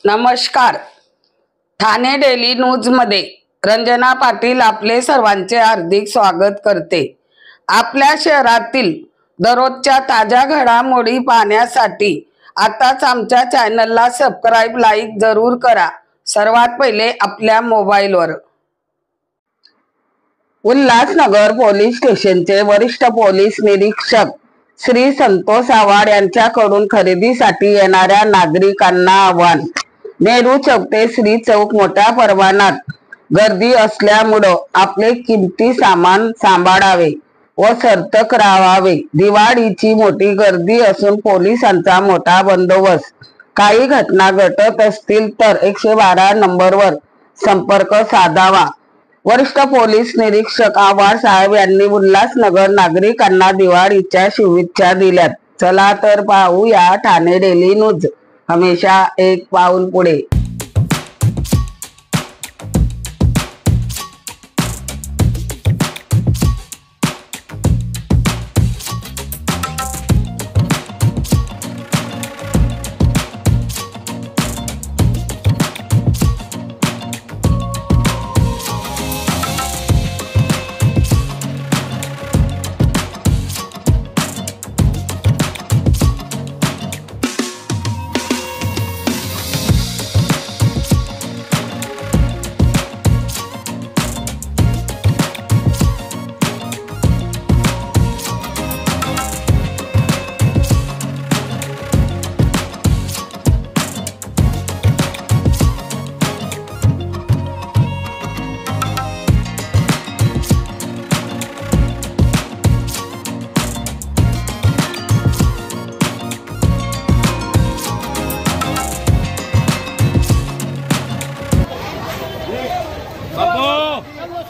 नमस्कार. Thane daily news मध्ये रंजना पाटील आपले सर्वांचे हार्दिक स्वागत करते. आपल्या शहरातील दररोजच्या ताज्या घडामोडी पाहण्यासाठी आताच आमच्या चॅनलला सबस्क्राइब लाईक जरूर करा. सर्वात पहिले आपल्या मोबाईलवर. उल्हासनगर पोलीस स्टेशनचे वरिष्ठ पोलीस निरीक्षक श्री संतोष आव्हाड यांच्याकडून खरेदीसाठी येणाऱ्या नागरिकांना आवाहन. नेहरू चौक ते श्री चौक मोठ्या प्रमाणात गर्दी असल्यामुळे आपले किमती सामान सांभाळावे व सतर्क राहावे. दिवाळीची मोठी गर्दी असून पोलिसांचा मोठा बंदोबस्त. काही घटना घडत असतील तर 112 नंबरवर संपर्क साधावा. वरिष्ठ पोलीस निरीक्षक आव्हाड साहेब यांनी उल्हासनगर नागरिकांना दिवाळीच्या शुभेच्छा दिल्यात. चला तर पाहूया ठाणे डेली न्यूज, हमेशा एक पाऊल पुढे.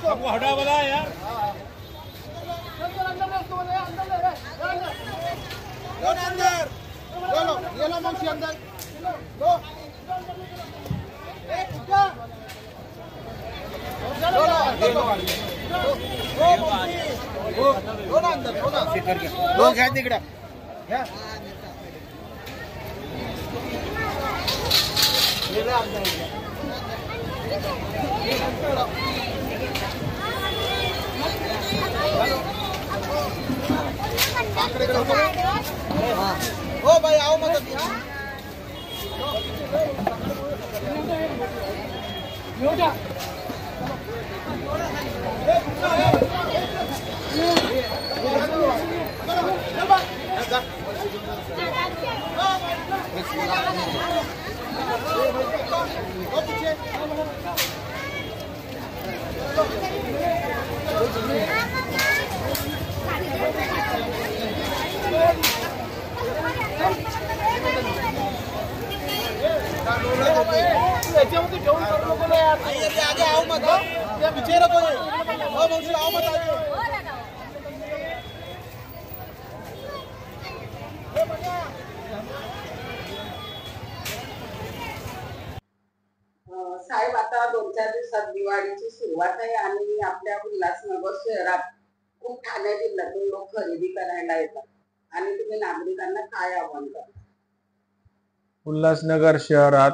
आपको हटा वाला यार अंदर चलो ये लो मौसी अंदर दो अंदर घ्या तिकडे हो भाई आओ मत आगे आओ मत पीछे रखो मौसी आओ मत आगे साहेब, आता 2-4 दिवसात दिवाळीची सुरुवात आहे आणि आपल्या उल्हासनगर शहरात खूप ठाणे जिल्ह्यातून लोक खरेदी करायला येतात आणि तुम्ही नागरिकांना काय आवाहन करता? उल्हासनगर शहरात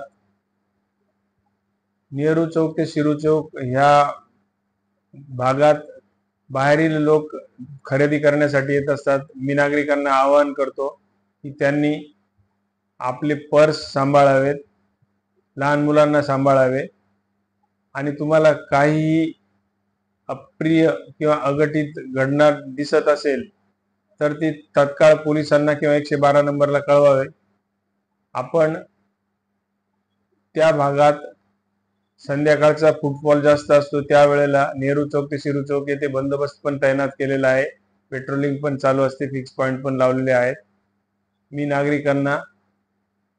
नेहरू चौक ते शिरू चौक ह्या भागात बाहेरील लोक खरेदी करण्यासाठी येत असतात. मी नागरिकांना आवाहन करतो की त्यांनी आपले पर्स सांभाळावेत, लहान मुलांना सांभाळावे आणि तुम्हाला काही अप्रिय किंवा अघटित घडना दिसत असेल तर ती तत्काळ पोलिसांना किंवा 112 नंबरला कळवावे. आपण त्या भागात संध्याकाळचा फुटफॉल जास्त असतो, त्यावेळेला नेहरू चौक ते शिरू चौक येथे बंदोबस्त पण तैनात केलेला आहे. पेट्रोलिंग पण चालू असते, फिक्स पॉइंट पण लावलेले आहेत. मी नागरिकांना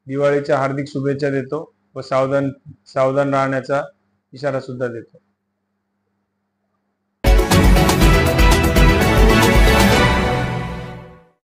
दिवाळीच्या हार्दिक शुभेच्छा देतो व सावधान राहण्याचा इशारा सुद्धा देतो.